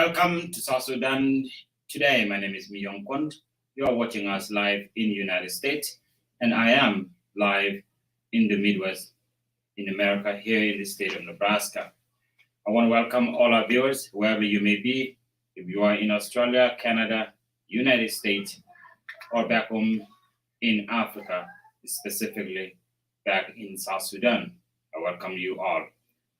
Welcome to South Sudan today. My name is Myong Kwon. You are watching us live in the United States, and I am live in the Midwest in America, here in the state of Nebraska. I want to welcome all our viewers, wherever you may be. If you are in Australia, Canada, United States, or back home in Africa, specifically back in South Sudan, I welcome you all.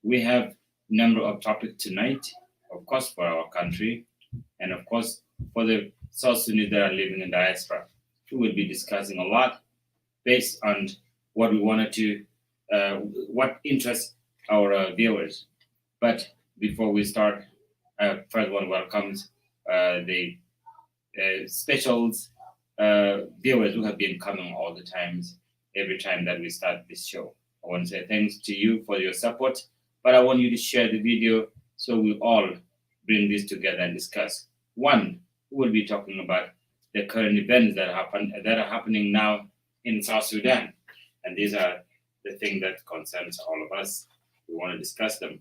We have a number of topics tonight, of course, for our country, and of course, for the South Sudanese that are living in diaspora. We will be discussing a lot based on what we wanted to, what interests our viewers. But before we start, first one welcomes the specials viewers who have been coming all the times, every time that we start this show. I want to say thanks to you for your support, but I want you to share the video so we all bring this together and discuss. One, we'll be talking about the current events that are happening now in South Sudan, and these are the things that concerns all of us. We want to discuss them.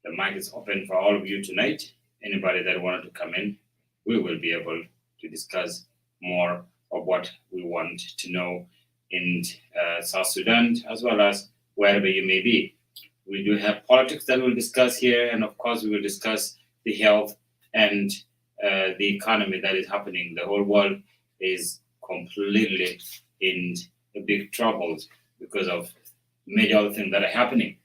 The mic is open for all of you tonight. Anybody that wanted to come in, we will be able to discuss more of what we want to know in South Sudan, as well as wherever you may be. We do have politics that we'll discuss here, and of course we will discuss the health and the economy that is happening. The whole world is completely in big troubles because of major other things that are happening.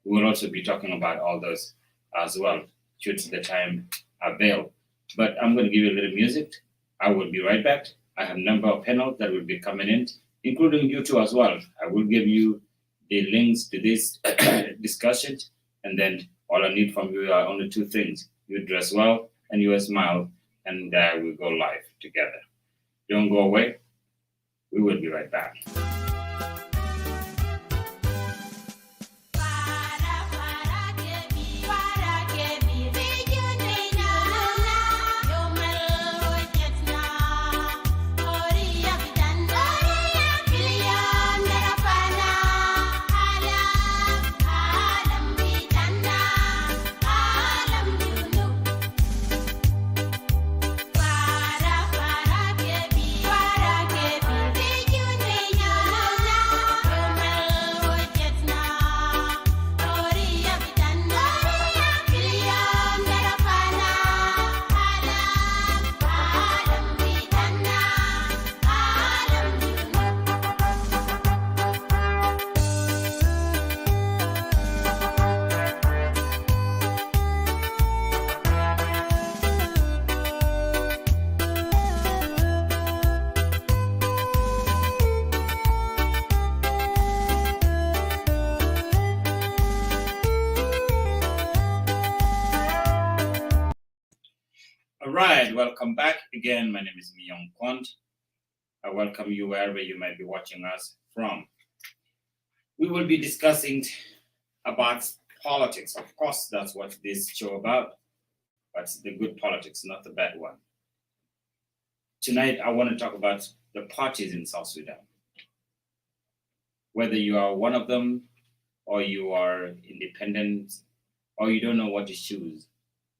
We will also be talking about all those as well, should the time avail. But I'm going to give you a little music. I will be right back. I have a number of panels that will be coming in, including you two as well. I will give you the links to this discussion, and then all I need from you are only two things. You dress well and you smile, and we'll go live together. Don't go away. We will be right back. All right, welcome back again. My name is Myong Kwon. I welcome you wherever you might be watching us from. We will be discussing about politics. Of course, that's what this show about, but the good politics, not the bad one. Tonight, I want to talk about the parties in South Sudan. Whether you are one of them, or you are independent, or you don't know what to choose.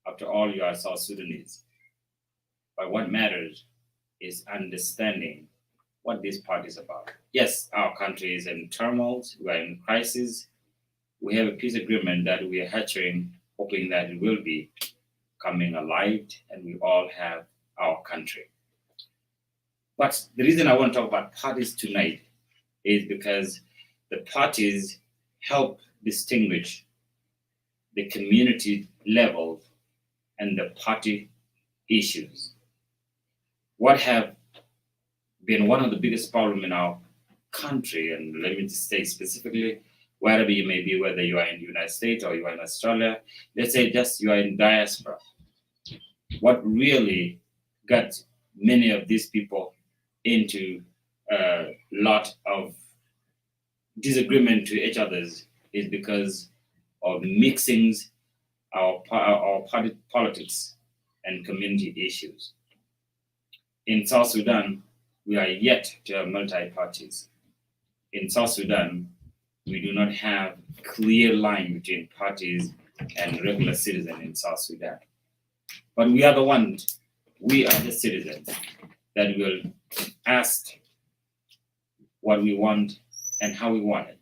After all, you are South Sudanese. But what matters is understanding what this party is about. Yes, our country is in turmoil, we are in crisis. We have a peace agreement that we are hatching, hoping that it will be coming alive, and we all have our country. But the reason I want to talk about parties tonight is because the parties help distinguish the community level and the party issues. What have been one of the biggest problems in our country, and let me just say specifically, wherever you may be, whether you are in the United States or you are in Australia, let's say just you are in diaspora. What really got many of these people into a lot of disagreement to each others is because of mixing our party politics and community issues. In South Sudan, we are yet to have multi-parties. In South Sudan, we do not have clear line between parties and regular citizens in South Sudan. But we are the ones, we are the citizens that will ask what we want and how we want it.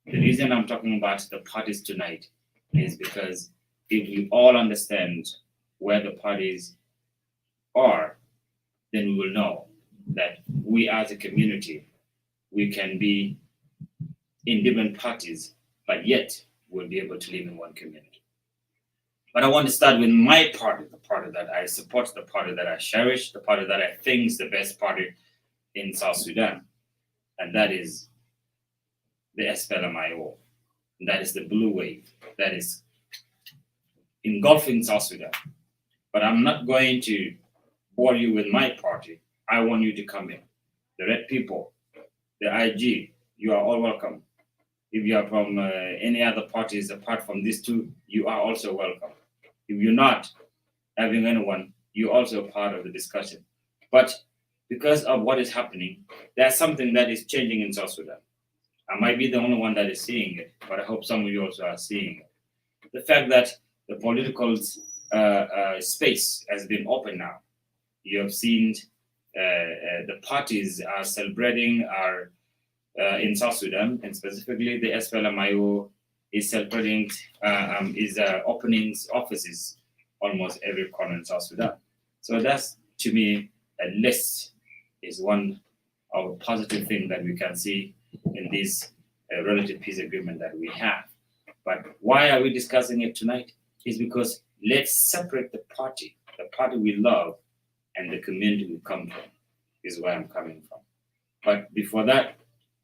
The reason I'm talking about the parties tonight is because if we all understand where the parties are, then we will know that we as a community, we can be in different parties, but yet we'll be able to live in one community. But I want to start with my party, the party that I support, the party that I cherish, the party that I think is the best party in South Sudan, and that is the SPLMIO. That is the blue wave that is engulfing South Sudan. But I'm not going to bore you with my party. I want you to come in. The Red People, the IG, you are all welcome. If you are from any other parties apart from these two, you are also welcome. If you're not having anyone, you're also part of the discussion. But because of what is happening, there's something that is changing in South Sudan. I might be the only one that is seeing it, but I hope some of you also are seeing it. The fact that the political space has been open now. You have seen the parties are celebrating in South Sudan, and specifically the SPLMIO is celebrating, opening offices almost every corner in South Sudan. So that's, to me, at least is one of the positive things that we can see in this relative peace agreement that we have. But why are we discussing it tonight? Is because let's separate the party we love, and the community we come from, is where I'm coming from. But before that,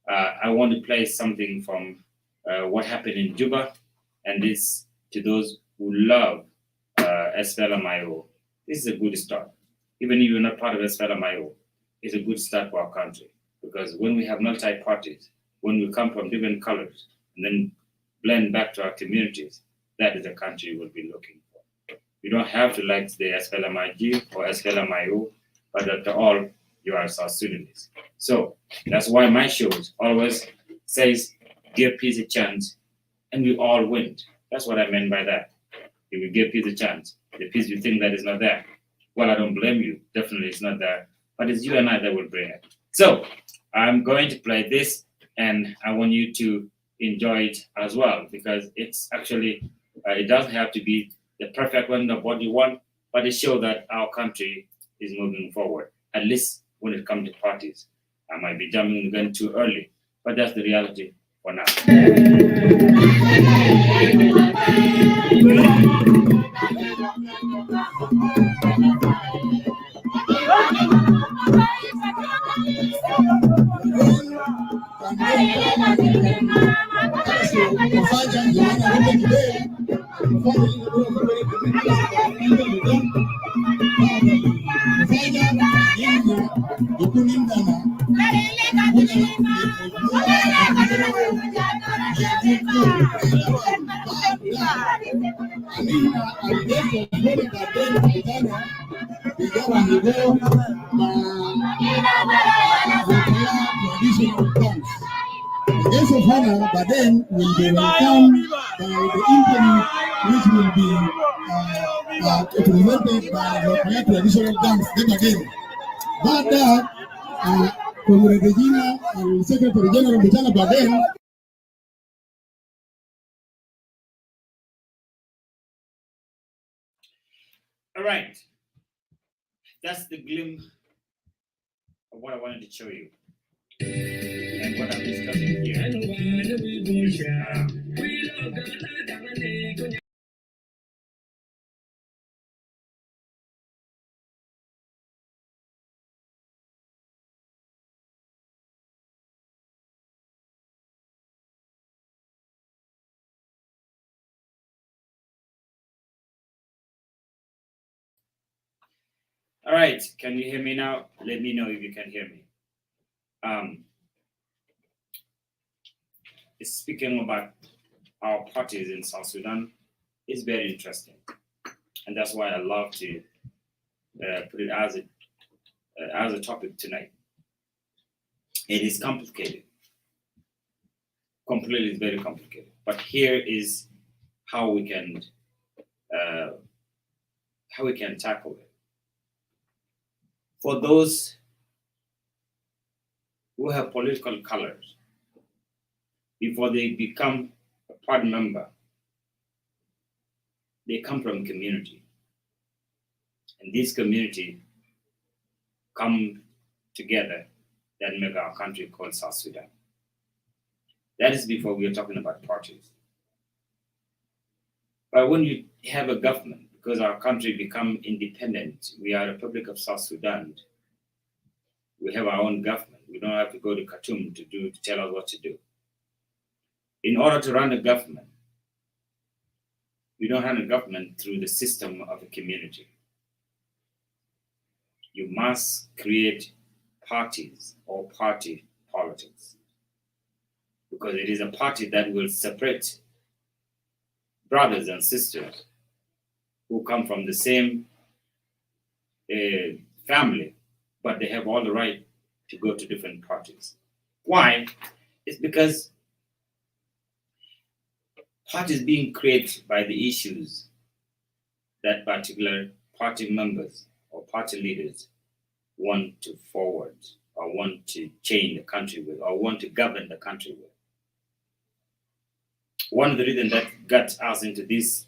I want to play something from what happened in Juba, and this, to those who love SPLMIO, this is a good start. Even if you're not part of SPLMIO, it's a good start for our country, because when we have multi-parties, when we come from different colors, and then blend back to our communities, that is the country we'll be looking for. You don't have to like the SPLMIG or SPLMIO, but after all, you are South Sudanese. So that's why my shows always says, give peace a chance, and we all win. That's what I meant by that. If we give peace a chance, the peace you think that is not there, well, I don't blame you. Definitely it's not there, but it's you and I that will bring it. So I'm going to play this, and I want you to enjoy it as well, because it's actually, it doesn't have to be the perfect one of what you want, but it shows that our country is moving forward, at least when it comes to parties. I might be jumping the gun too early, but that's the reality for now. Guest of honor, but then will be welcomed by the implement, which will be presented by the traditional dance. Then again, but Comrade Regina and Secretary General Butana Baden. All right, that's the glimpse of what I wanted to show you. And what I'm discussing here. All right, can you hear me now? Let me know if you can hear me. Speaking about our parties in South Sudan is very interesting, and that's why I love to put it as a topic tonight. It is complicated, completely very complicated. But here is how we can how we can tackle it. For those who have political colors, before they become a party member, they come from community. And this community come together that make our country called South Sudan. That is before we are talking about parties. But when you have a government, because our country become independent, we are a Republic of South Sudan. We have our own government. We don't have to go to Khartoum to tell us what to do. In order to run a government, we don't run a government through the system of a community. You must create parties or party politics, because it is a party that will separate brothers and sisters who come from the same family, but they have all the right to go to different parties. Why? It's because parties being created by the issues that particular party members or party leaders want to forward or want to change the country with or want to govern the country with. One of the reasons that got us into this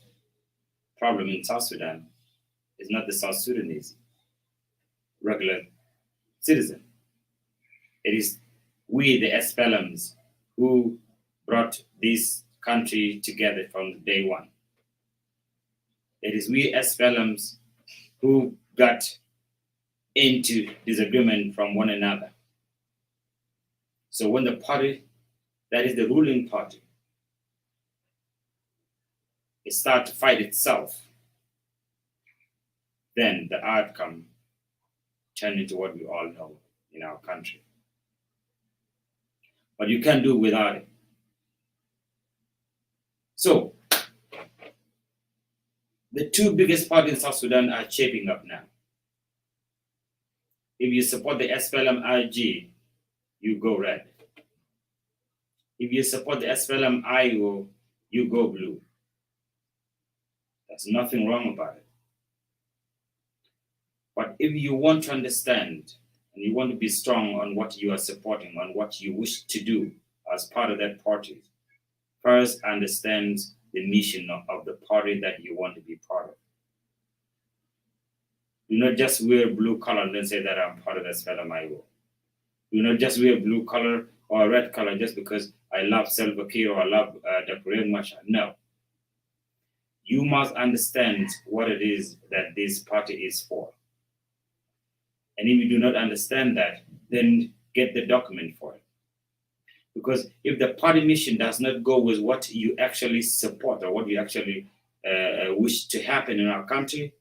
problem in South Sudan is not the South Sudanese regular citizen. It is we, the SPLMs, who brought this country together from day one. It is we SPLMs who got into disagreement from one another. So when the party that is the ruling party, it starts to fight itself, then the outcome turned into what we all know in our country. But you can't do without it. So, the two biggest parties in South Sudan are shaping up now. If you support the SPLM-IG, you go red. If you support the SPLM-IO, you go blue. There's nothing wrong about it. But if you want to understand and you want to be strong on what you are supporting, on what you wish to do as part of that party, first understand the mission of the party that you want to be part of. Do not just wear blue color and then say that I'm part of the SPLM-IO. Do not just wear blue color or red color just because I love Salva Kiir or I love Dr. Riek Machar. No. You must understand what it is that this party is for. And if you do not understand that, then get the document for it. Because if the party mission does not go with what you actually support or what you actually wish to happen in our country,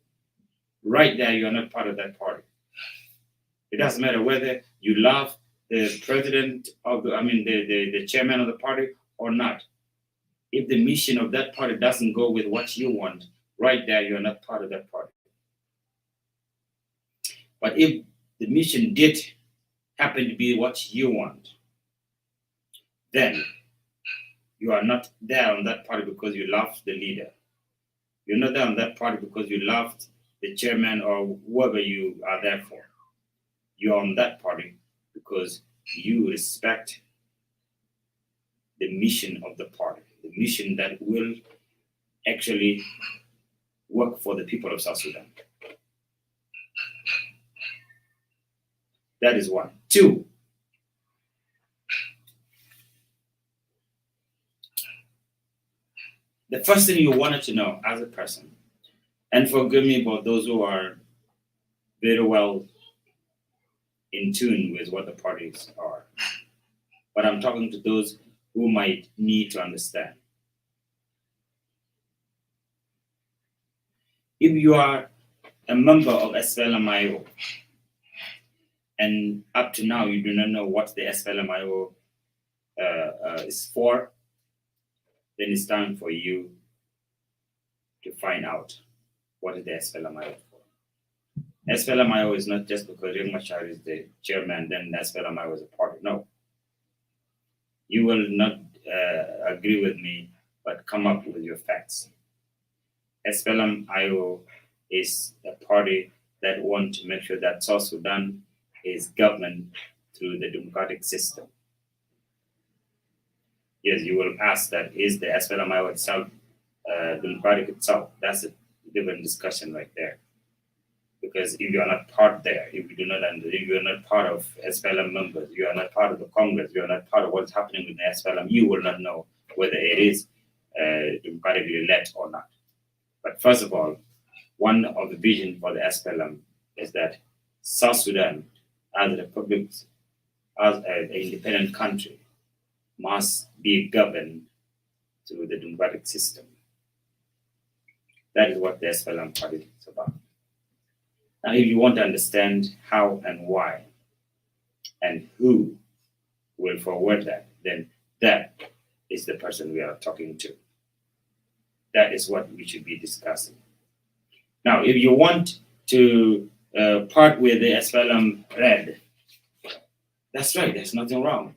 right there, you're not part of that party. It doesn't matter whether you love the president of the chairman of the party or not. If the mission of that party doesn't go with what you want, right there, you're not part of that party. But if the mission did happen to be what you want, then you are not there on that party because you love the leader. You're not there on that party because you loved the chairman or whoever you are there for. You're on that party because you respect the mission of the party, the mission that will actually work for the people of South Sudan. That is one. Two, the first thing you wanted to know as a person, and forgive me for those who are very well in tune with what the parties are, but I'm talking to those who might need to understand. If you are a member of SPLM-IO, and up to now you do not know what the SPLM-IO is for, then it's time for you to find out what is the SPLM-IO for. SPLM-IO is not just because Riek Machar is the chairman, then SPLM-IO is a party. No. You will not agree with me, but come up with your facts. SPLM-IO is a party that want to make sure that South Sudan is governed through the democratic system. Yes, you will ask that is the SPLMIO itself democratic itself? That's a different discussion right there. Because if you are not part there, if you do not, if you are not part of SPLM members, you are not part of the Congress, you are not part of what's happening with the SPLM, you will not know whether it is democratically led or not. But first of all, one of the vision for the SPLM is that South Sudan, as a republic, as an independent country, must be governed through the democratic system. That is what the SPLM party is about. Now, if you want to understand how and why and who will forward that, then that is the person we are talking to. That is what we should be discussing. Now, if you want to part with the SPLM red, that's right, there's nothing wrong.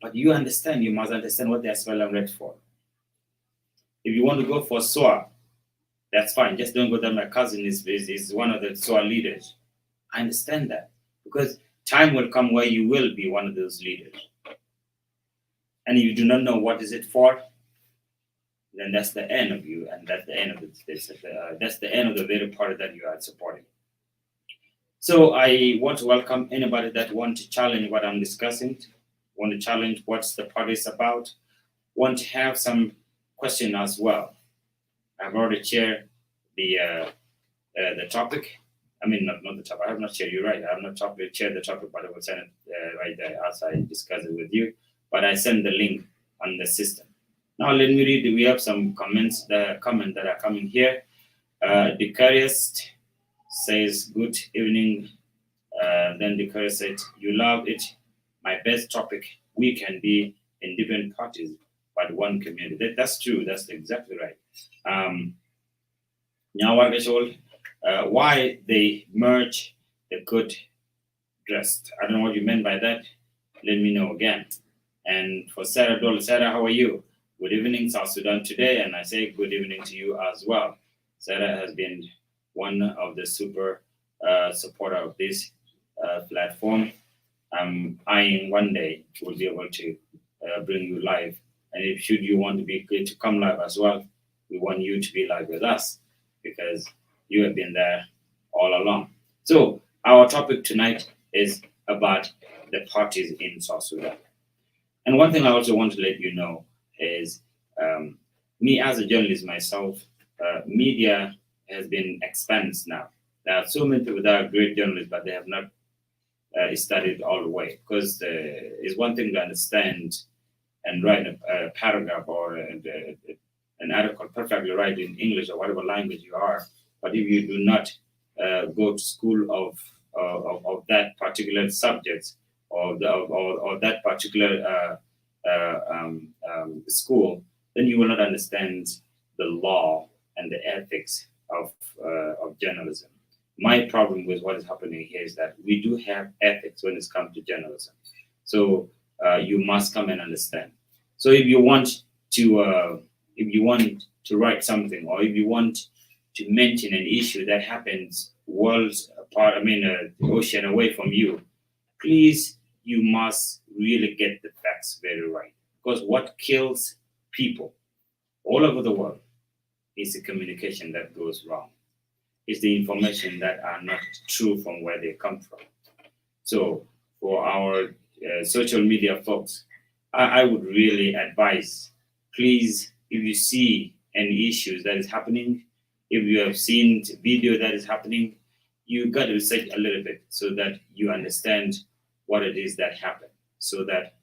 But you understand, you must understand what the SPLM red for. If you want to go for SOA, that's fine. Just don't go that my cousin is one of the SOA leaders. I understand that because time will come where you will be one of those leaders. And if you do not know what is it for, then that's the end of you, and that's the end of that's the end of the very party that you are supporting. So I want to welcome anybody that want to challenge what I'm discussing, want to challenge what's the party is about, want to have some question as well. I've already shared the topic. I mean, not the topic. I have not shared. You're right. I have not shared the topic, but I will send it right there as I discuss it with you. But I send the link on the system. Now let me read. We have some comments that are coming here. The Curious says, "Good evening." Then the Curious said, "You love it. My best topic. We can be in different parties, but one community." That's true. That's exactly right. Why they merge the good dressed? I don't know what you meant by that. Let me know again. And for Sarah Dole, Sarah, how are you? Good evening, South Sudan today, and I say good evening to you as well. Sarah has been one of the super supporter of this platform. I'm eyeing one day we'll be able to bring you live. And if should you want to be clear to come live as well, we want you to be live with us because you have been there all along. So our topic tonight is about the parties in South Sudan. And one thing I also want to let you know is me as a journalist myself, media has been expanded now. There are so many people that are great journalists, but they have not studied all the way because it's one thing to understand and write a paragraph or an article perfectly right in English or whatever language you are. But if you do not go to school of that particular subject or that particular school, then you will not understand the law and the ethics of journalism. My problem with what is happening here is that we do have ethics when it comes to journalism. So you must come and understand. So if you want to write something, or if you want to mention an issue that happens worlds apart, the ocean away from you, please, you must really get the facts very right. Because what kills people all over the world is the communication that goes wrong. It's the information that are not true from where they come from. So for our social media folks, I would really advise, please, if you see any issues that is happening, if you have seen video that is happening, you got to research a little bit so that you understand what it is that happened, so that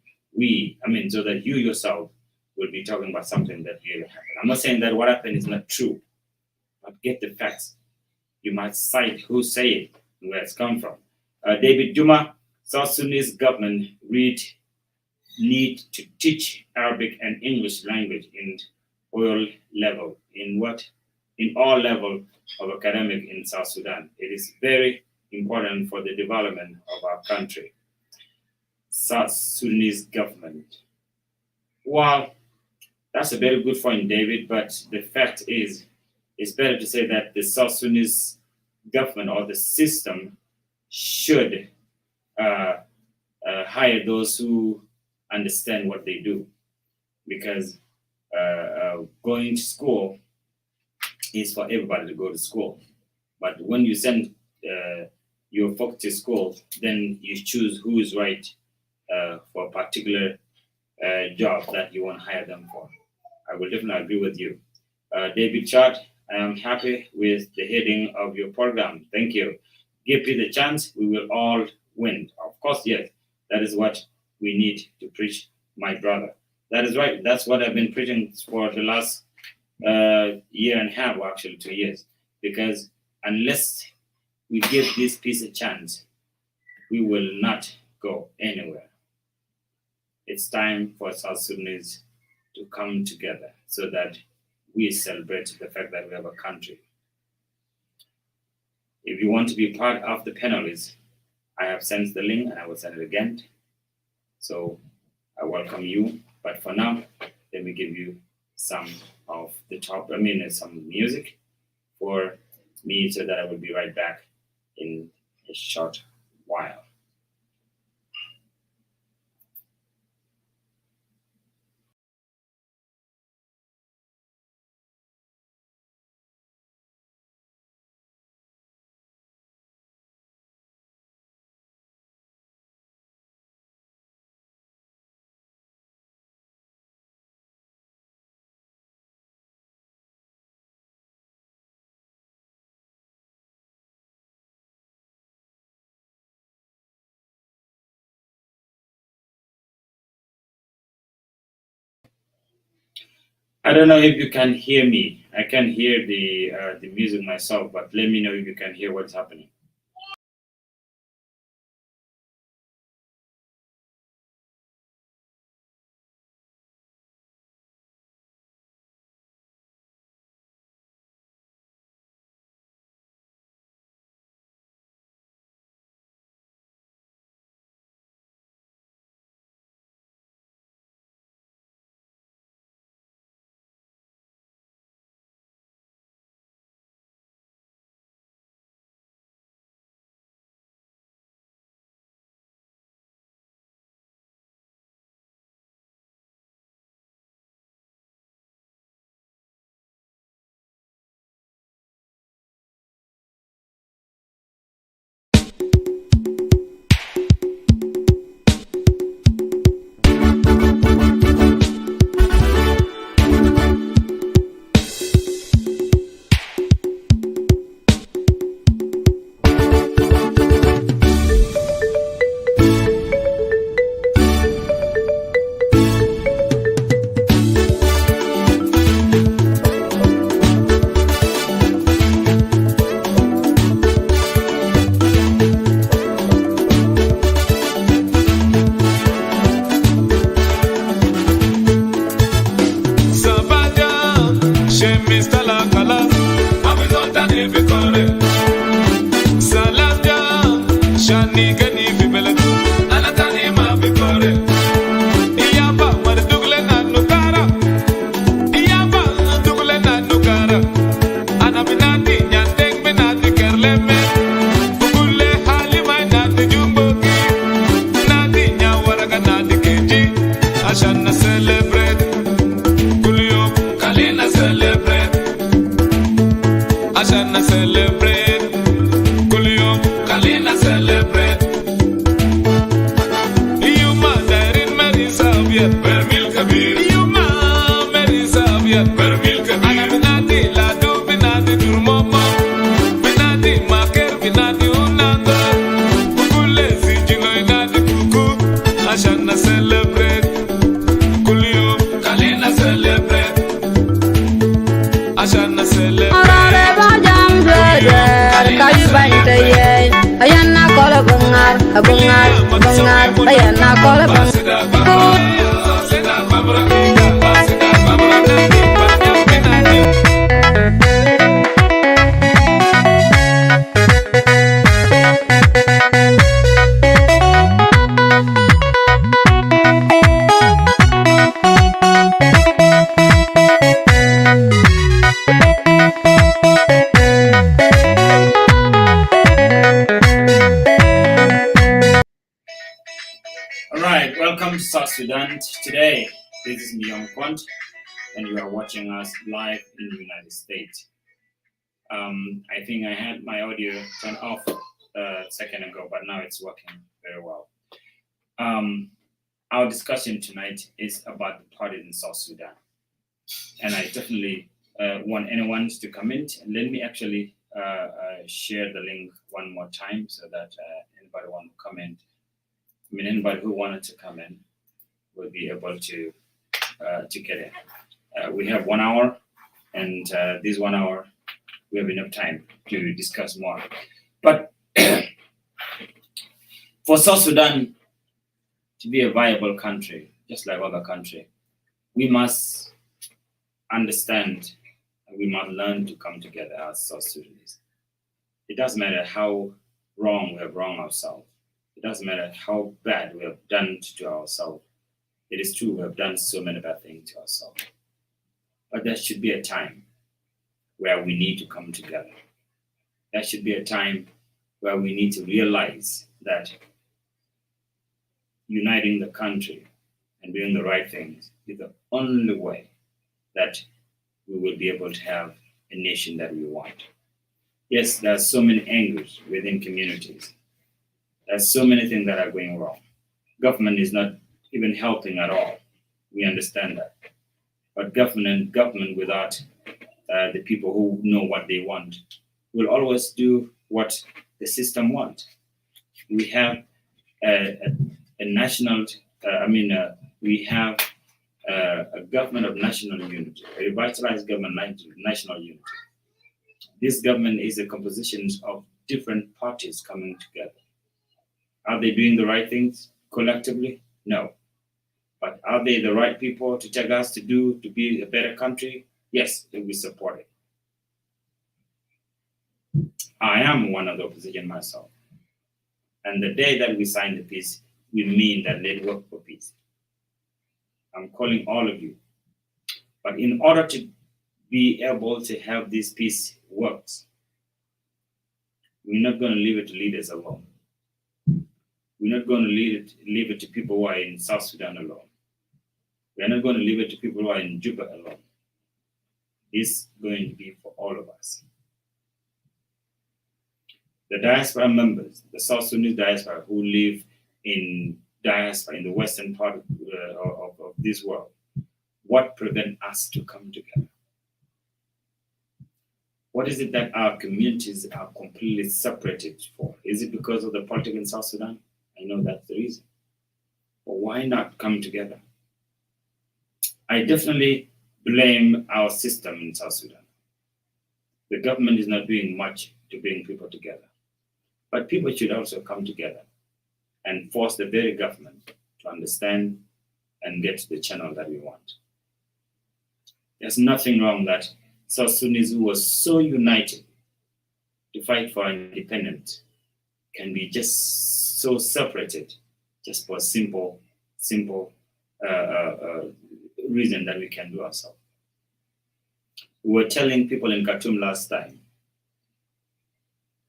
so that you yourself will be talking about something that really happened. I'm not saying that what happened is not true, but get the facts. You must cite who say it and where it's come from. David Juma, South Sudanese government need to teach Arabic and English language in all level of academic in South Sudan. It is very important for the development of our country. South Sudanese government. Well, that's a very good point, David, but the fact is It's better to say that the South Sudanese government or the system should hire those who understand what they do, because going to school is for everybody to go to school. But when you send your folks to school, then you choose who is right for a particular job that you want to hire them for. I will definitely agree with you. David Chart, I am happy with the heading of your program. Thank you. Give me the chance, we will all win. Of course, yes. That is what we need to preach, my brother. That is right. That's what I've been preaching for the last year and a half, or actually 2 years. Because unless we give this peace a chance, we will not go anywhere. It's time for South Sudanese to come together so that we celebrate the fact that we have a country. If you want to be part of the panelists, I have sent the link and I will send it again. So I welcome you. But for now, let me give you some of the some music for me so that I will be right back in a short while. I don't know if you can hear me. I can hear the music myself, but let me know if you can hear what's happening. Sudan today. This is Miyom Kwant, and you are watching us live in the United States. I think I had my audio turned off a second ago, but now it's working very well. Our discussion tonight is about the parties in South Sudan, and I definitely want anyone to comment. And let me actually share the link one more time so that anybody want to comment. I mean, anybody who wanted to comment will be able to get it. We have 1 hour, and this 1 hour we have enough time to discuss more. But for South Sudan to be a viable country, just like other countries, we must understand and we must learn to come together as South Sudanese. It doesn't matter how wrong we have wronged ourselves. It doesn't matter how bad we have done to ourselves. It is true we have done so many bad things to ourselves. But there should be a time where we need to come together. There should be a time where we need to realize that uniting the country and doing the right things is the only way that we will be able to have a nation that we want. Yes, there are so many angers within communities. There's so many things that are going wrong. Government is not even helping at all. We understand that. But government without the people who know what they want will always do what the system wants. We have a national, we have a government of national unity, a revitalized government national unity. This government is a composition of different parties coming together. Are they doing the right things collectively? No. But are they the right people to take us to be a better country? Yes, we support it. I am one of the opposition myself. And the day that we sign the peace, we mean that let's work for peace. I'm calling all of you. But in order to be able to have this peace works, we're not going to leave it to leaders alone. We're not going to leave it to people who are in South Sudan alone. We're not going to leave it to people who are in Juba alone. It's going to be for all of us. The diaspora members, the South Sudanese diaspora who live in diaspora in the western part of this world, what prevents us to come together? What is it that our communities are completely separated for? Is it because of the politics in South Sudan? I know that's the reason. But why not come together? I definitely blame our system in South Sudan. The government is not doing much to bring people together. But people should also come together and force the very government to understand and get to the channel that we want. There's nothing wrong that South Sudanese who was so united to fight for independence can be just so separated just for a simple reason that we can do ourselves. We were telling people in Khartoum last time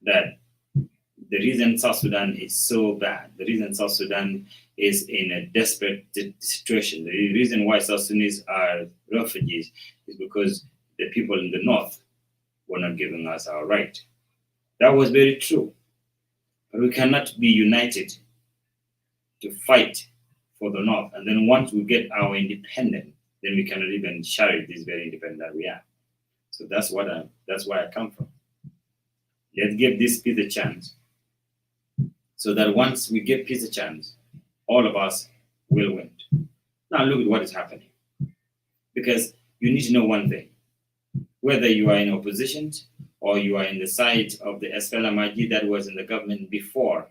that the reason South Sudan is so bad, the reason South Sudan is in a desperate situation, the reason why South Sudanese are refugees is because the people in the north were not giving us our right. That was very true. But we cannot be united to fight for the north. And then once we get our independence, then we cannot even share this very independent that we are. So that's where I come from. Let's give this peace a chance. So that once we give peace a chance, all of us will win. Now look at what is happening. Because you need to know one thing. Whether you are in opposition or you are in the side of the SPLM-IG that was in the government before,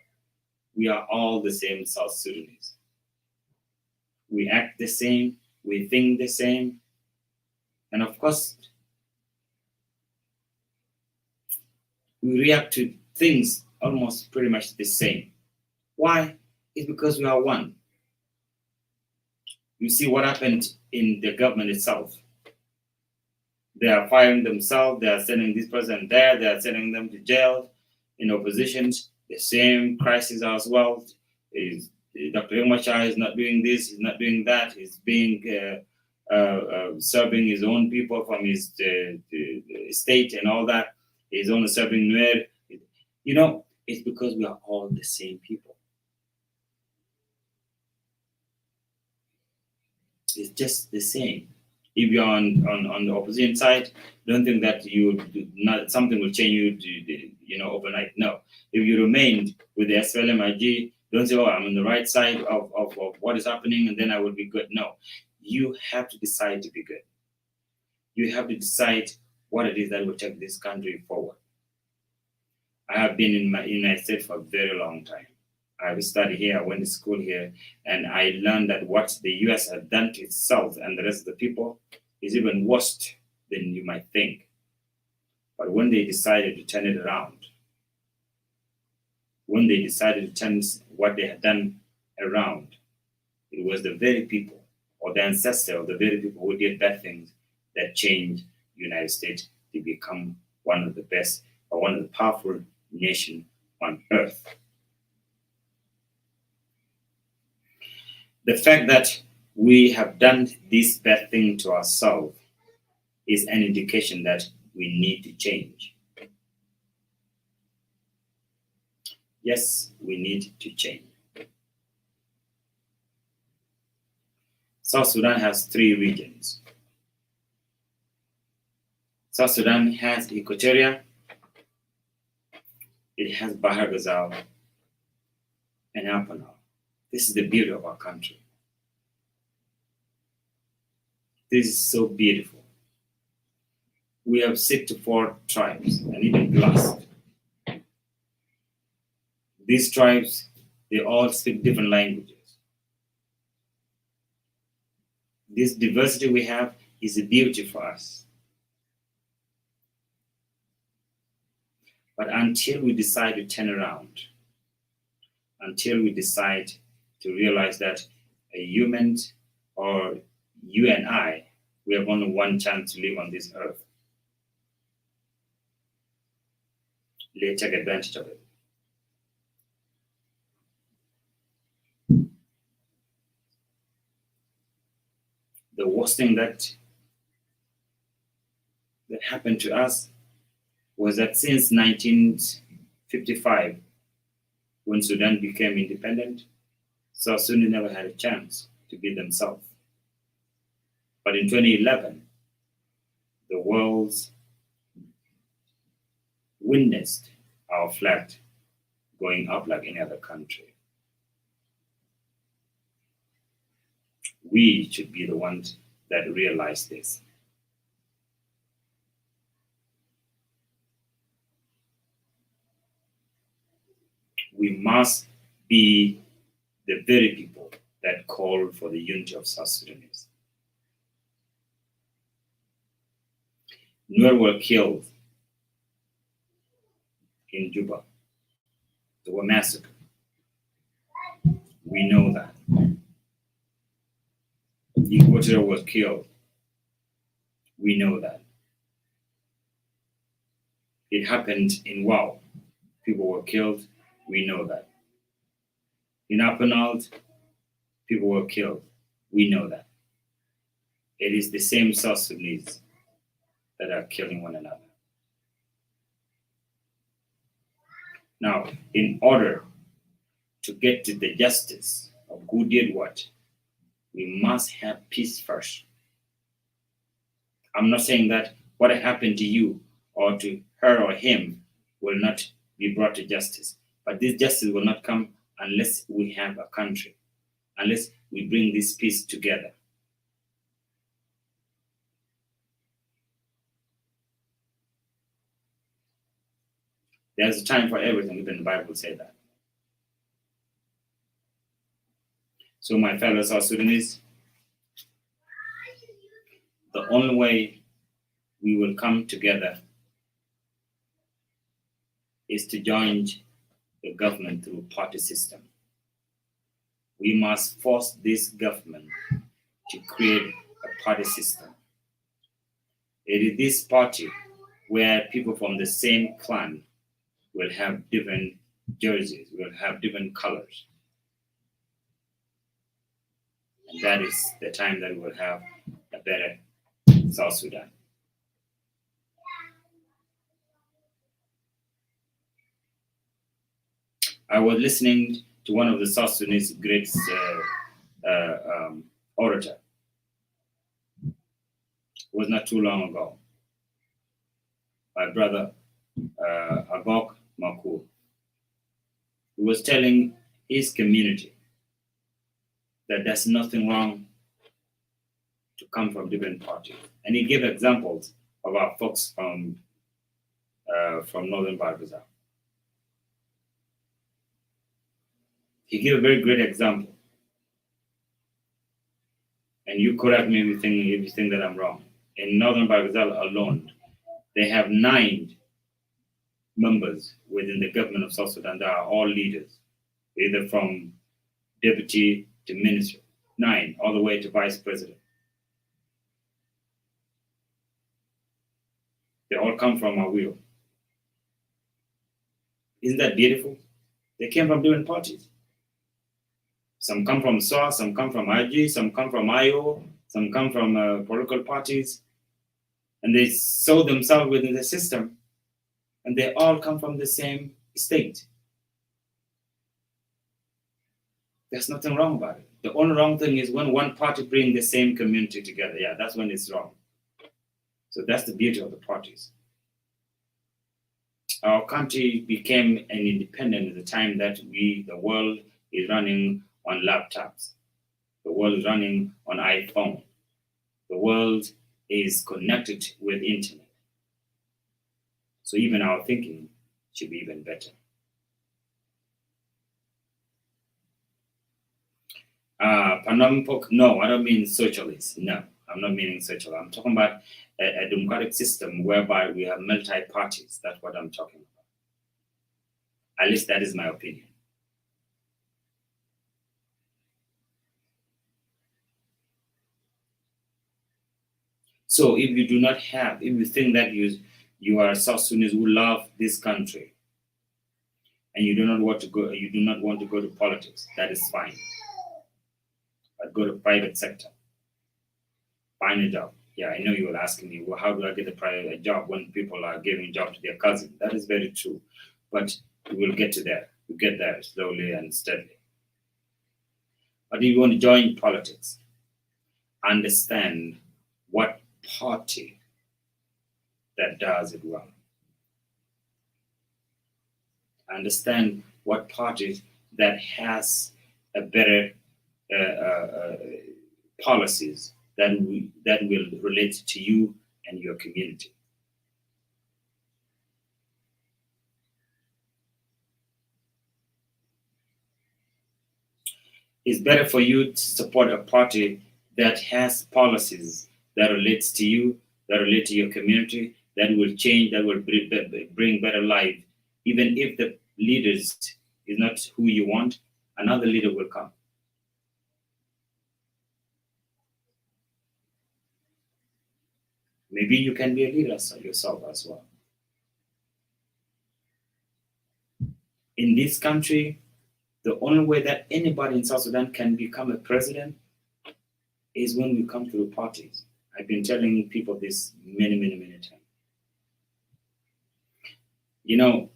we are all the same South Sudanese. We act the same, we think the same, and of course, we react to things almost pretty much the same. Why? It's because we are one. You see what happened in the government itself. They are firing themselves, they are sending this person there, they are sending them to jail. In opposition, the same crisis as well. Is Dr. Yomachar is not doing this, he's not doing that, he's being serving his own people from his state and all that. He's only serving Nuer. You know, it's because we are all the same people. It's just the same. If you're on the opposite side, don't think that something will change you overnight. No. If you remained with the SLMIG, don't say, oh, I'm on the right side of what is happening and then I will be good. No. You have to decide to be good. You have to decide what it is that will take this country forward. I have been in the United States for a very long time. I studied here, I went to school here, and I learned that what the US has done to itself and the rest of the people is even worse than you might think. But when they decided to turn it around, when they decided to turn what they had done around, it was the very people or the ancestor of the very people who did bad things that changed the United States to become one of the best or one of the powerful nations on earth. The fact that we have done this bad thing to ourselves is an indication that we need to change. Yes, we need to change. South Sudan has 3 regions. South Sudan has Equatoria, it has Bahar Ghazal, and Upper Nile. This is the beauty of our country. This is so beautiful. We have 64 tribes and even plus. These tribes, they all speak different languages. This diversity we have is a beauty for us. But until we decide to turn around, until we decide to realize that a human or you and I, we have only one chance to live on this earth. Let's take advantage of it. The worst thing that happened to us was that since 1955, when Sudan became independent, South Sudan never had a chance to be themselves. But in 2011, the world witnessed our flag going up like any other country. We should be the ones that realize this. We must be the very people that call for the unity of South Sudanese. Nuer were killed in Juba. They were massacred. We know that. Equatorial was killed. We know that. It happened in Wow. People were killed. We know that. In Upper Nile, people were killed. We know that. It is the same South Sudanese that are killing one another. Now, in order to get to the justice of who did what, we must have peace first. I'm not saying that what happened to you or to her or him will not be brought to justice, but this justice will not come unless we have a country, unless we bring this peace together. There's a time for everything, even the Bible said that. So my fellow South Sudanese, the only way we will come together is to join the government through party system. We must force this government to create a party system. It is this party where people from the same clan will have different jerseys, will have different colors. And that is the time that we will have a better South Sudan. I was listening to one of the South Sudanese great orator. It was not too long ago. My brother, Agok Makur, he was telling his community that there's nothing wrong to come from different parties. And he gave examples of our folks from Northern Barbaza. He gave a very great example. And you correct me if you think that I'm wrong. In Northern Barbaza alone, they have 9 members within the government of South Sudan that are all leaders, either from deputy to minister, 9, all the way to vice president. They all come from our wheel. Isn't that beautiful? They came from different parties. Some come from SWA, some come from IG, some come from IO, some come from political parties, and they saw themselves within the system, and they all come from the same state. There's nothing wrong about it. The only wrong thing is when one party brings the same community together. Yeah, that's when it's wrong. So that's the beauty of the parties. Our country became an independent at the time that the world is running on laptops. The world is running on iPhone. The world is connected with internet. So even our thinking should be even better. No, I don't mean socialist. No, I'm not meaning socialist. I'm talking about a democratic system whereby we have multi-parties. That's what I'm talking about. At least that is my opinion. So if you do not have, if you think that you are South Sudanese who love this country, and you do not want to go to politics, that is fine. But go to private sector. Find a job. Yeah, I know you were asking me, well, how do I get a job when people are giving job to their cousin? That is very true. But we will get to that. We get there slowly and steadily. But if you want to join politics, understand what party that does it well. Understand what party that has a better policies that will relate to you and your community. It's better for you to support a party that has policies that relates to you, that relate to your community, that will change, that will bring better life. Even if the leaders is not who you want, another leader will come. Maybe you can be a leader yourself as well. In this country, the only way that anybody in South Sudan can become a president is when we come to the parties. I've been telling people this many times. You know,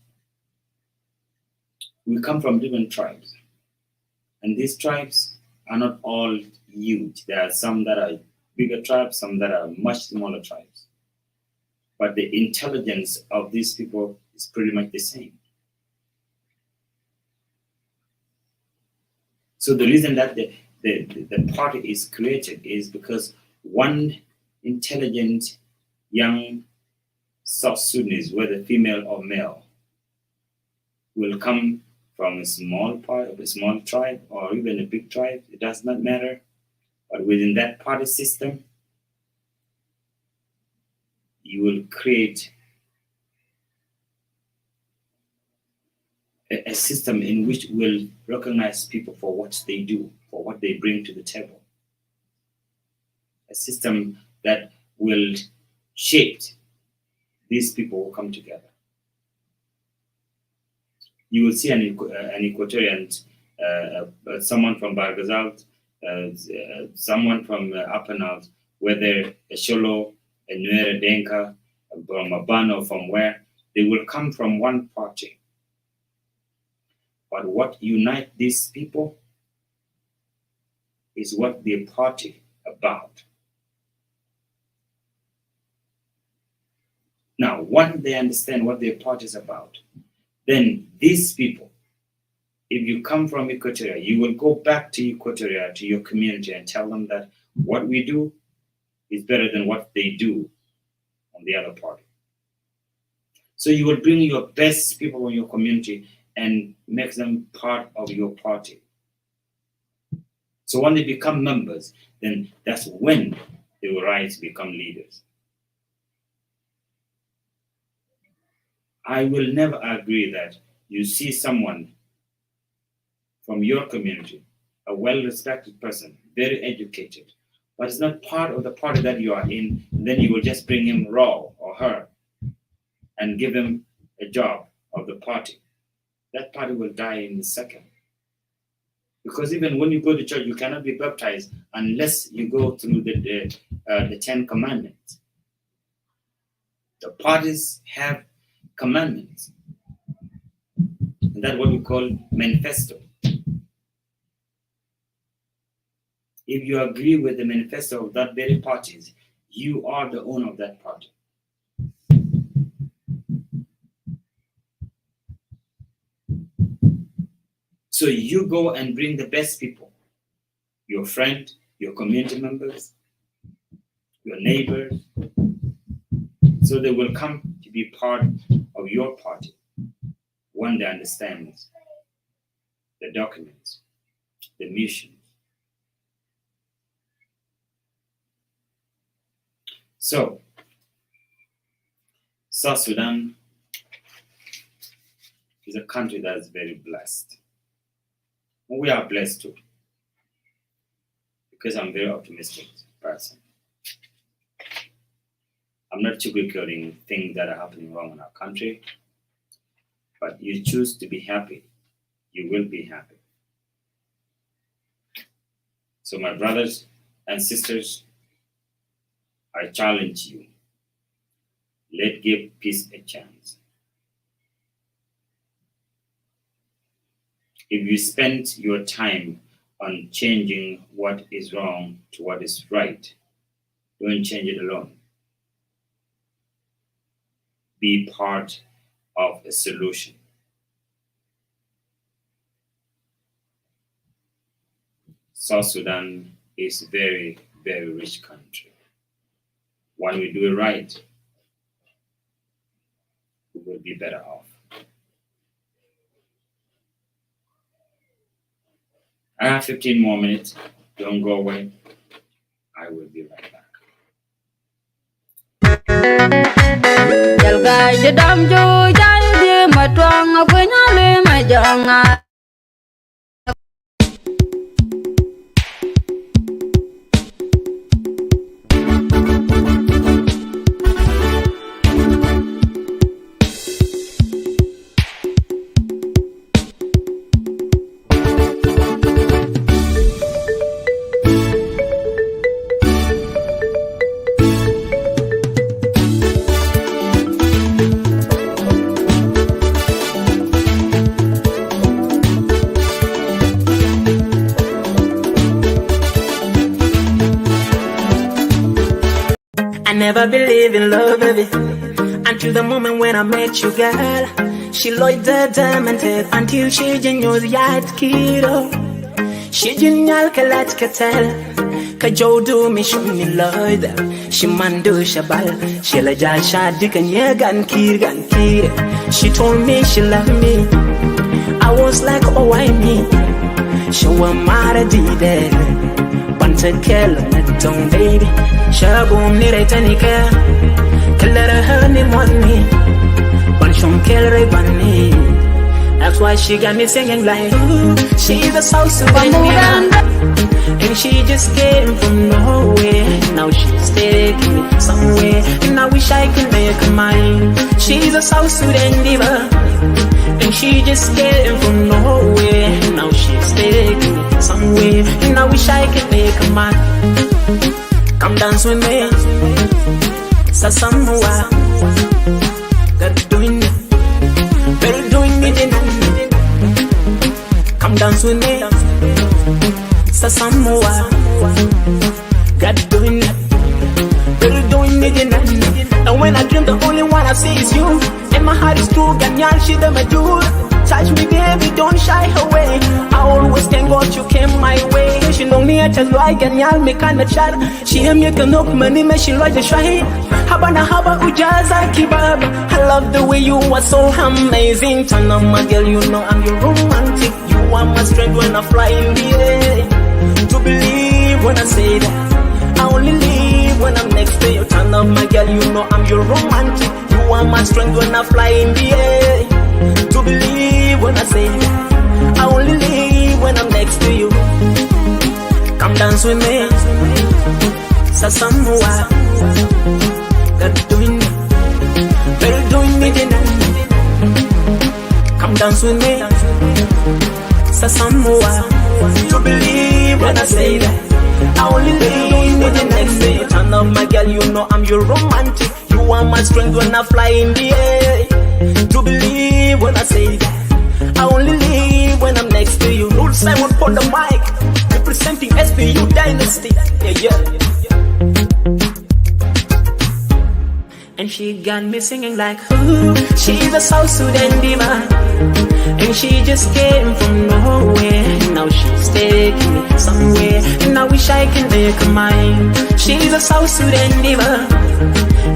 we come from different tribes, and these tribes are not all huge. There are some that are bigger tribes, some that are much smaller tribes. But the intelligence of these people is pretty much the same. So the reason that the party is created is because one intelligent young South Sudanese, whether female or male, will come from a small tribe or even a big tribe. It does not matter. But within that party system, you will create a system in which will recognize people for what they do, for what they bring to the table. A system that will shape these people who come together. You will see an Equatorian, someone from Bargazal someone from Upper North, whether a Sholo, a Nuera Denka, from Aban or from where, they will come from one party. But what unites these people is what their party about. Now, once they understand what their party is about, then these people, if you come from Equatoria, you will go back to Equatoria, to your community, and tell them that what we do is better than what they do on the other party. So you will bring your best people in your community and make them part of your party. So when they become members, then that's when they will rise to become leaders. I will never agree that you see someone from your community, a well-respected person, very educated, but it's not part of the party that you are in, then you will just bring him raw or her and give him a job of the party. That party will die in a second. Because even when you go to church, you cannot be baptized unless you go through the 10 Commandments. The parties have commandments. And that's what we call manifesto. If you agree with the manifesto of that very parties, you are the owner of that party. So you go and bring the best people, your friend, your community members, your neighbors, so they will come to be part of your party when they understand the documents, the mission. So, South Sudan is a country that is very blessed. We are blessed too, because I'm a very optimistic person. I'm not sugarcoating things that are happening wrong in our country, but you choose to be happy, you will be happy. So my brothers and sisters, I challenge you, let's give peace a chance. If you spend your time on changing what is wrong to what is right, don't change it alone. Be part of a solution. South Sudan is a very, very rich country. When we do it right, we will be better off. I have 15 more minutes. Don't go away. I will be right back. Never believe in love, baby, until the moment when I met you, girl. She looked the diamond until she genuine yet kiddo. She genuine kalat katel, kajo do me show me love. She mando shabal, she la jasha dikan yegan kir. She told me she loved me. I was like, oh why me? She was mad at the to kill me, baby. Shaboom ni retanika, killer her ni money, bunchum killer bunny. That's why she got me singing like, ooh, she's a South Sudan, and she just came from nowhere. Now she's taking me somewhere, and I wish I could make mine. She's a South Sudan diva, and she just came from nowhere. now she's taking me somewhere, and I wish I could make a man. Come dance with me, Sasamoa. Got doing it, very doing it. Come dance with me, Sasamoa. Got doing it, very doing it. And when I dream, the only one I see is you. And my heart is true, Ganyan, she the major. Touch me, baby, don't shy away. I always thank God you came my way. She know me at a like and y'all me kind of chat. She hear me can look money, me she like the shy. Habana haba ujaza kibab. I love the way you are so amazing. Turn on my girl, you know I'm your romantic. You are my strength when I fly in the air. To believe when I say that. I only live when I'm next to you. Turn on my girl, you know I'm your romantic. You are my strength when I fly in the air. To believe when I say that. I only live when I'm next to you. Come dance with me, Sasamoa. Got doing it, very doing it. Come dance with me, Sasamoa. To believe when I say that. I only live when I'm next to you. Turn up my girl, you know I'm your romantic. You are my strength when I fly in the air. To believe when I say that. I only live when I'm next to you. Lord Simon for the mic, representing SPU Dynasty. Yeah. And she got me singing like, ooh, she's a South Sudan diva. And she just came from nowhere. Now she's taking me somewhere, and I wish I can make her mine. She's a South Sudan diva.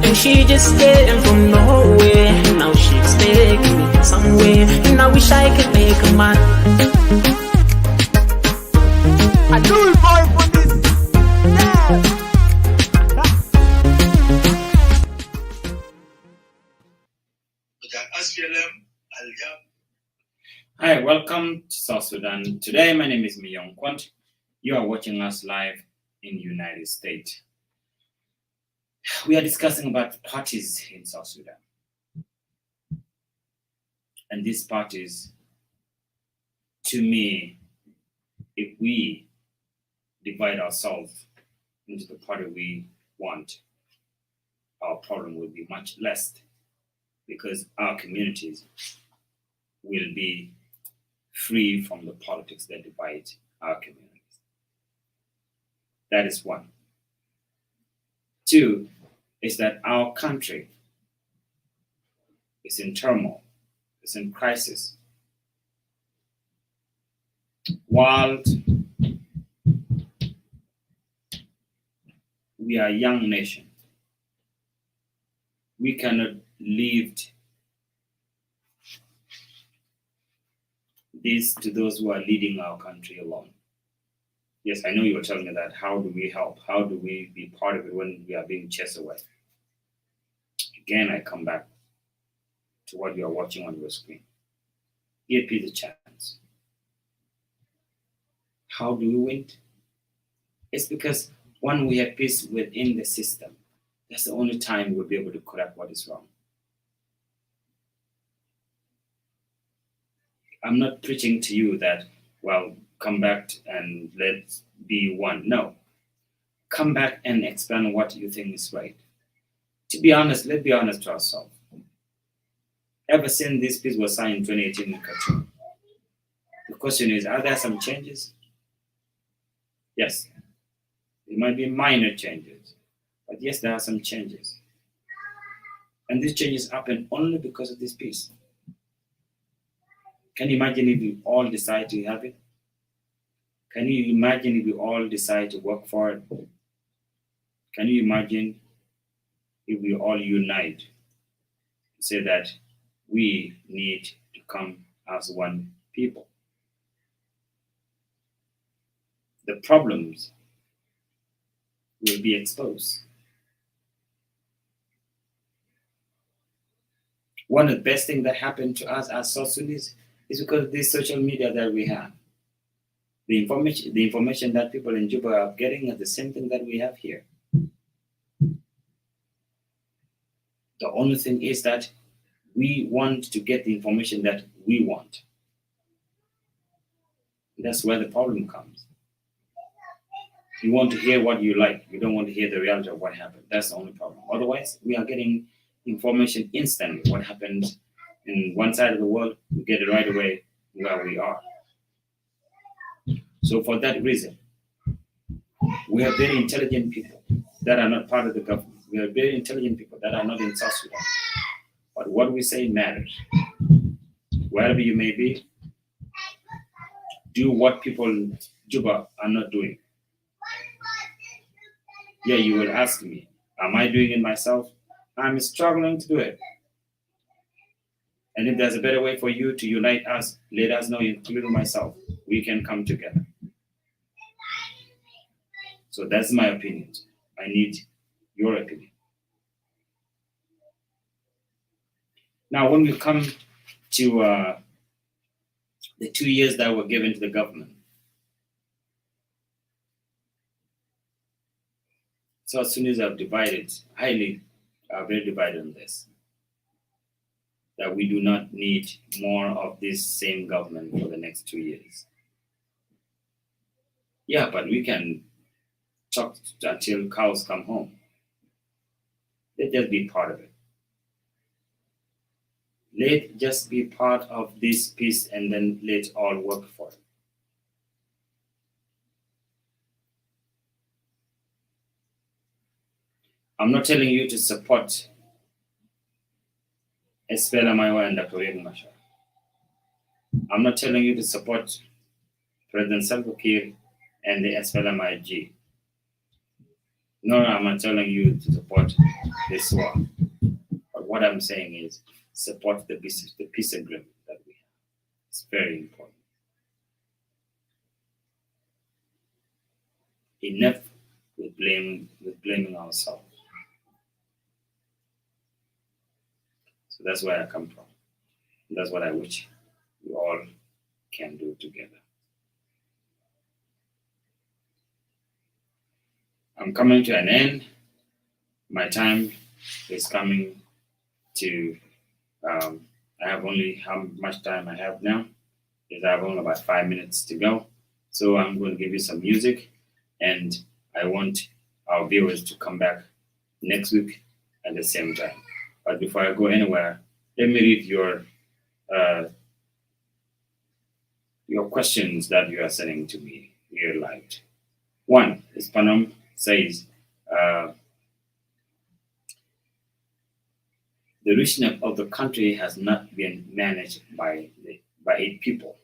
And she just came from nowhere. Now she's taking me somewhere, and I wish I could make her mine. I do it for this. Yeah. Hi, welcome to South Sudan. Today, my name is Myong Kwant. You are watching us live in the United States. We are discussing about parties in South Sudan. And these parties, to me, if we divide ourselves into the party we want, our problem will be much less, because our communities will be free from the politics that divide our communities. That is one. Two is that our country is in turmoil, is in crisis. While we are a young nation, we cannot leave this to those who are leading our country alone. Yes, I know you were telling me that. How do we help? How do we be part of it when we are being chased away? Again, I come back to what you are watching on your screen. Give peace a chance. How do we win? It's because when we have peace within the system, that's the only time we'll be able to correct what is wrong. I'm not preaching to you that, well, come back and let's be one. No. Come back and explain what you think is right. To be honest, let's be honest to ourselves. Ever since this peace was signed in 2018 in Khartoum, the question is, are there some changes? Yes. It might be minor changes, but yes, there are some changes. And these changes happen only because of this peace. Can you imagine if we all decide to have it? Can you imagine if we all decide to work for it? Can you imagine if we all unite and say that we need to come as one people? The problems will be exposed. One of the best things that happened to us as South Sudanese is because of this social media that we have. The information that people in Juba are getting is the same thing that we have here. The only thing is that we want to get the information that we want. That's where the problem comes. You want to hear what you like. You don't want to hear the reality of what happened. That's the only problem. Otherwise, we are getting information instantly. What happened in one side of the world, we get it right away where we are. So for that reason, we have very intelligent people that are not part of the government. We have very intelligent people that are not in South Sudan. But what we say matters. Wherever you may be, do what people in Juba are not doing. Yeah, you will ask me, am I doing it myself? I'm struggling to do it. And if there's a better way for you to unite us, let us know, including myself. We can come together. So that's my opinion. I need your opinion. Now, when we come to the 2 years that were given to the government, so as soon as I've divided, very divided on this, that we do not need more of this same government for the next 2 years. Yeah, but we can talk until cows come home. Let just be part of it. Let just be part of this peace and then let all work for it. I'm not telling you to support Espela Maiwa and Dr. Riek Machar. I'm not telling you to support President Salva Kiir and the Espela Maiwa. No, I'm not telling you to support this war. But what I'm saying is support the peace agreement that we have. It's very important. Enough with blaming ourselves. So that's where I come from. That's what I wish we all can do together. I'm coming to an end. My time is coming to, I have only how much time I have now is I have only about 5 minutes to go. So I'm going to give you some music, and I want our viewers to come back next week at the same time. But before I go anywhere, let me read your questions that you are sending to me here live. One is Panam says, the region of the country has not been managed by its people.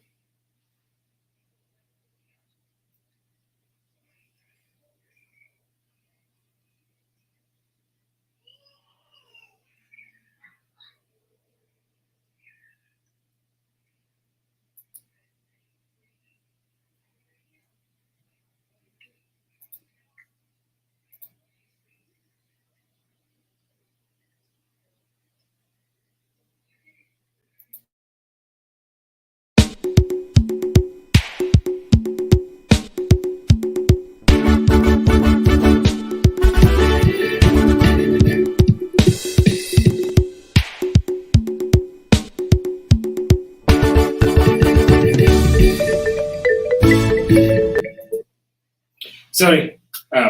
Sorry,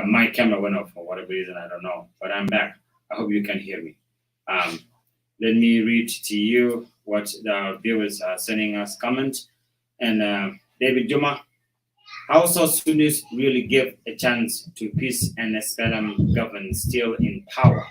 my camera went off for whatever reason, I don't know, but I'm back. I hope you can hear me. Let me read to you what the viewers are sending us comments. And David Juma, how South Sudanese really give a chance to peace and SPLM government still in power?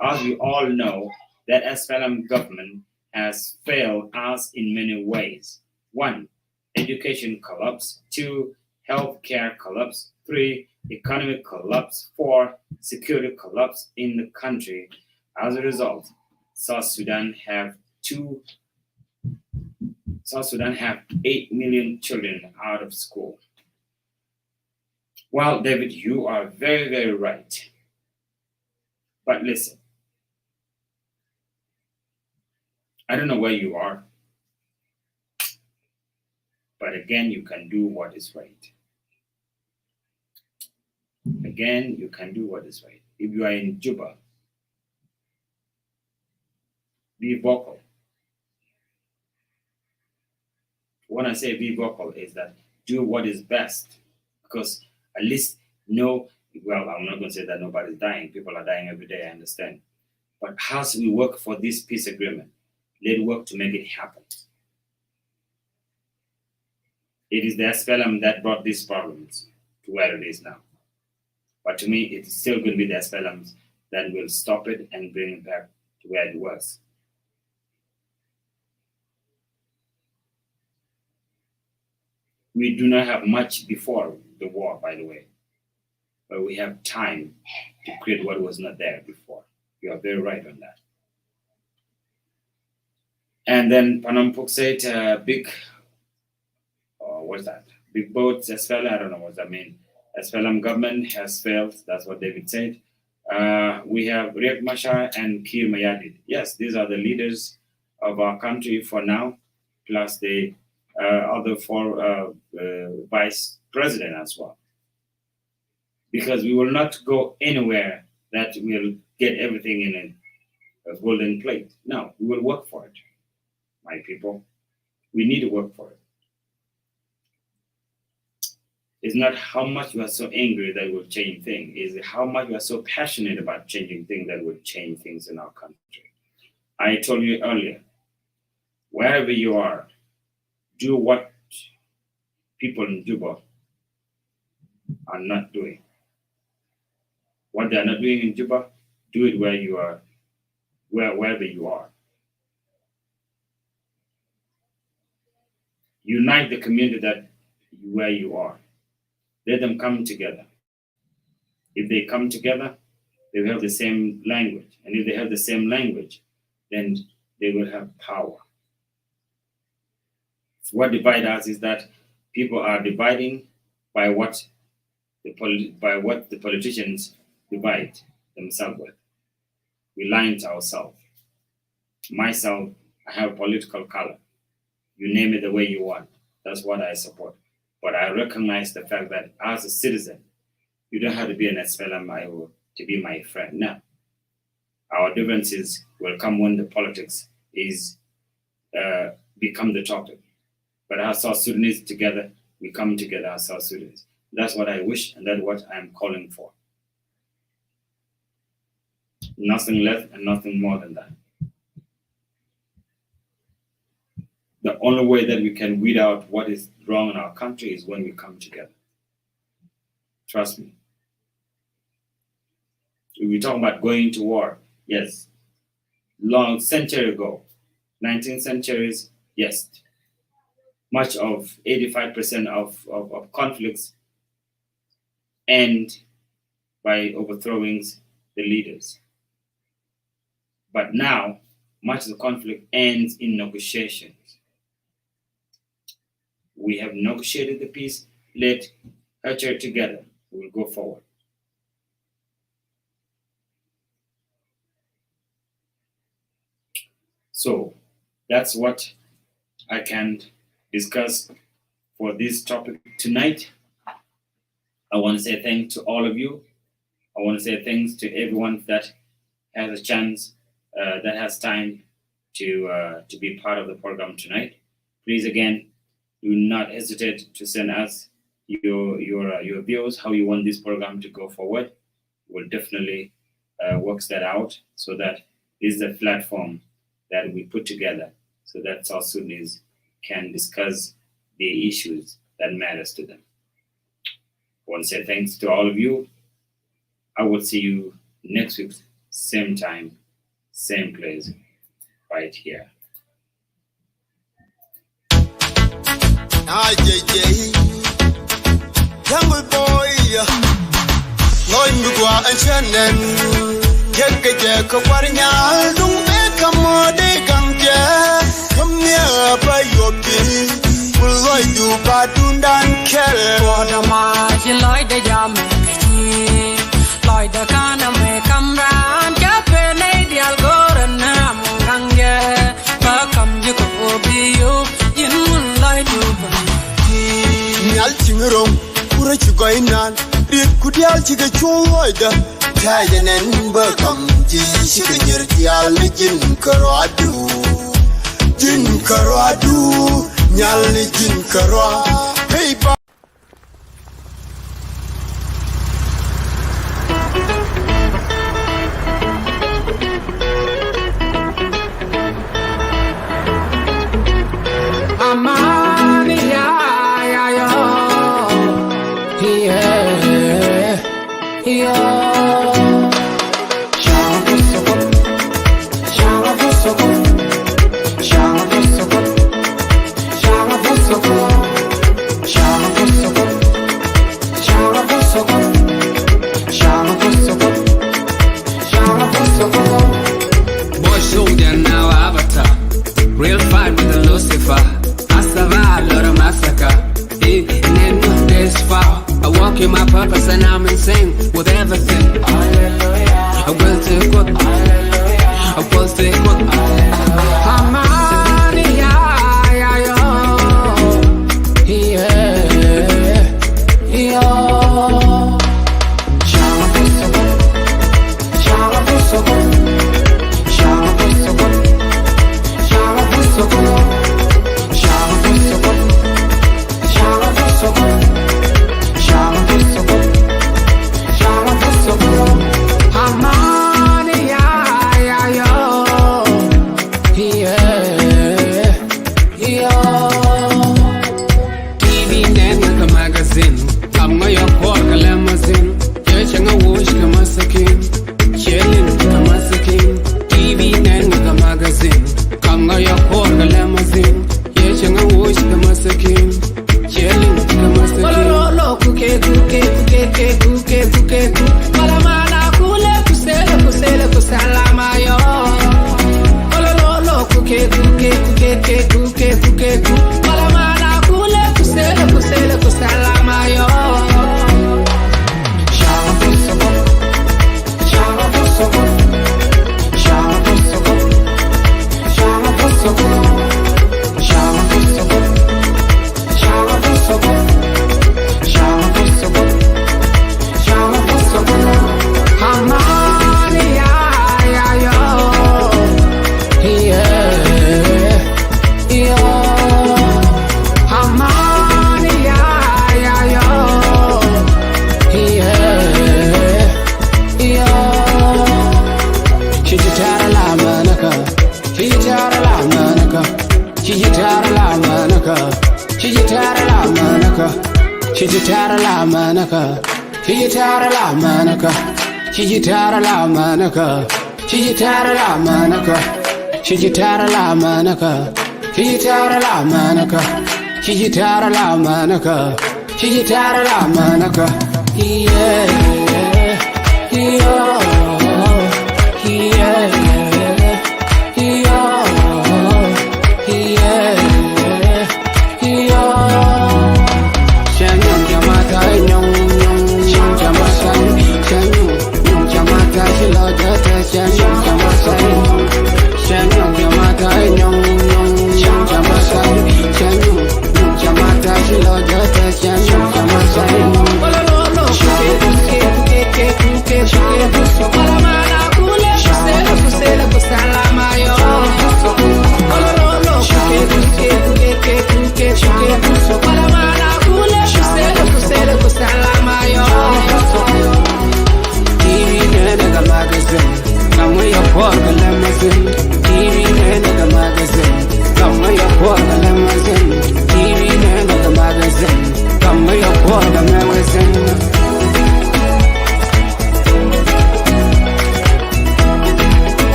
As we all know, that SPLM government has failed us in many ways. 1, education collapse. 2, healthcare collapse. 3, economic collapse. 4, security collapse in the country. As a result, South Sudan have 8 million children out of school. Well, David, you are very, very right. But listen, I don't know where you are, but again, you can do what is right. Again, you can do what is right. If you are in Juba, be vocal. When I say be vocal, is that do what is best, because at least well, I'm not going to say that nobody's dying. People are dying every day, I understand. But as we work for this peace agreement, let's work to make it happen. It is the SPLM that brought these problems to where it is now. But to me, it's still going to be the SPLM that will stop it and bring it back to where it was. We do not have much before the war, by the way, but we have time to create what was not there before. You are very right on that. And then Panampuk said, big, what's that? Big boats, SPLM, I don't know what that means. SPLM government has failed, that's what David said. We have Riek Machar and Kir Mayadit. Yes, these are the leaders of our country for now, plus the other four vice president as well. Because we will not go anywhere that will get everything in a golden plate. No, we will work for it, my people. We need to work for it. It's not how much you are so angry that will change things. It's how much you are so passionate about changing things that will change things in our country. I told you earlier, wherever you are, do what people in Juba are not doing. What they are not doing in Juba, do it where you are, wherever you are. Unite the community where you are. Let them come together. If they come together, they will have the same language. And if they have the same language, then they will have power. What divides us is that people are dividing by what the politicians divide themselves with. We lie to ourselves. Myself, I have political color. You name it the way you want. That's what I support. But I recognize the fact that as a citizen, you don't have to be an SPLM to be my friend. No. Our differences will come when the politics is become the topic. But as South Sudanese together, we come together as South Sudanese. That's what I wish, and that's what I'm calling for. Nothing less and nothing more than that. The only way that we can weed out what is wrong in our country is when we come together. Trust me. If we talk about going to war, yes. Long century ago, 19th centuries, yes. Much of 85% of conflicts end by overthrowing the leaders. But now, much of the conflict ends in negotiations. We have negotiated the peace. Let us together. We will go forward. So that's what I can discuss for this topic tonight. I want to say thanks to all of you. I want to say thanks to everyone that has a chance, that has time to be part of the program tonight. Please, again, do not hesitate to send us your views, how you want this program to go forward. We'll definitely work that out so that this is a platform that we put together so that South Sudanese can discuss the issues that matters to them. I want to say thanks to all of you. I will see you next week, same time, same place, right here. Jungle boy, Lloyd Mugwa and Shannon, Get Kawarnya, don't make a more day come here by your king. Will Lloyd do Badundan Kerry? For the March, Lloyd the Jam, Lloyd the Kana make come round, Captain Lady Algora Nam, Gange, welcome you go be you Lloyd you. Yalchingrom, Purachugainan, Reed Kudial Chica Choida, Tayan and Burkham, Chicken Yertial, Jin Karadu, Nyali Jin Kara, hey. Chijitara la manaka, chijitara la manaka, chijitara la manaka, chijitara la manaka, chijitara la manaka, chijitara la manaka, chijitara la manaka, chijitara la manaka, yeah, yeah, yeah.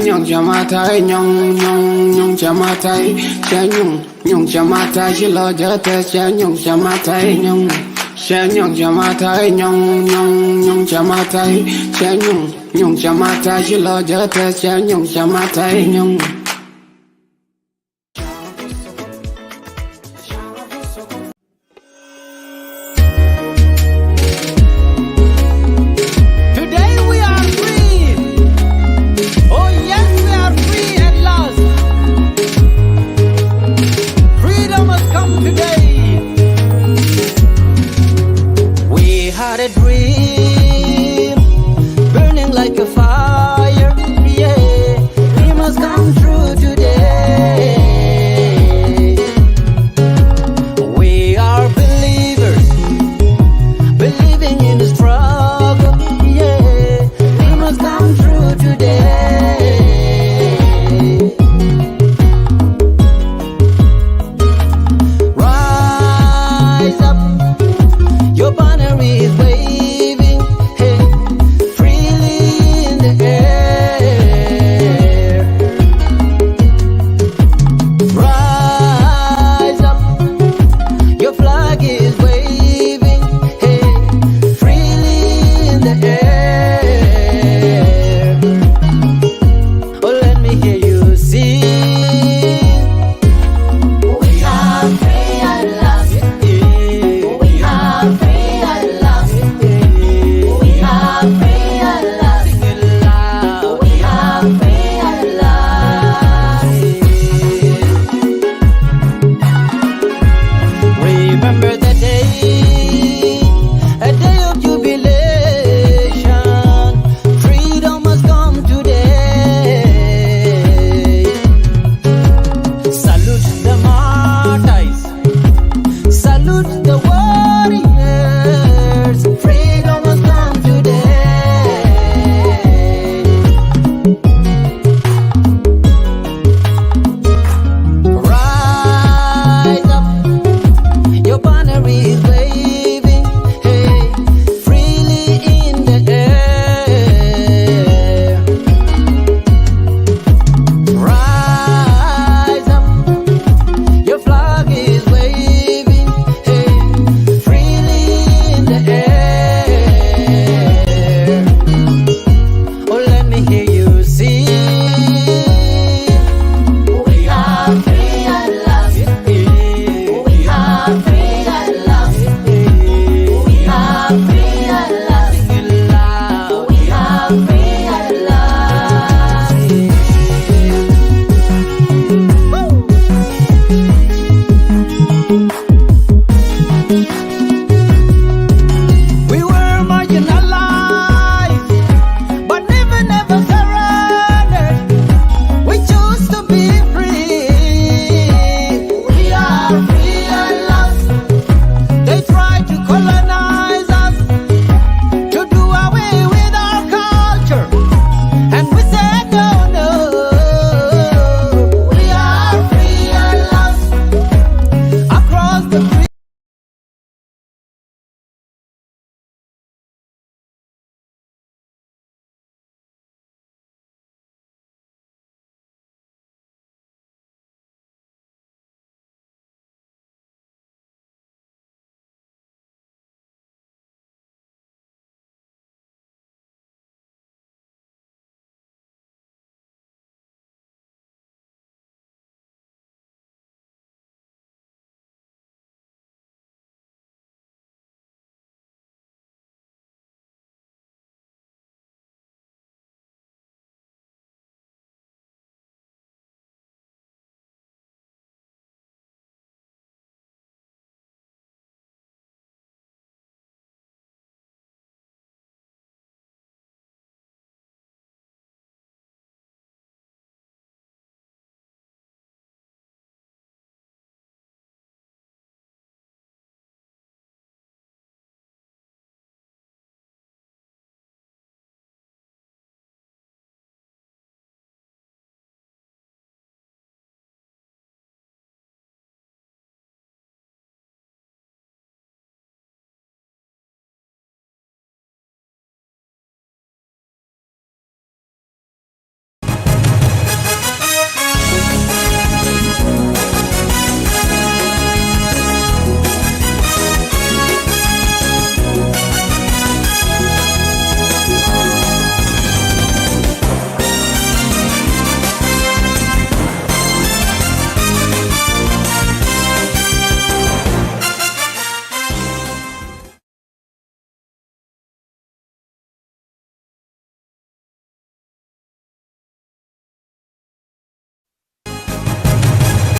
Nyong chamatai nyong nyong nyong chamatai nyong nyong chamatai shilo jate nyong chamatai nyong nyong chamatai nyong nyong nyong chamatai nyong nyong chamatai shilo jate nyong chamatai nyong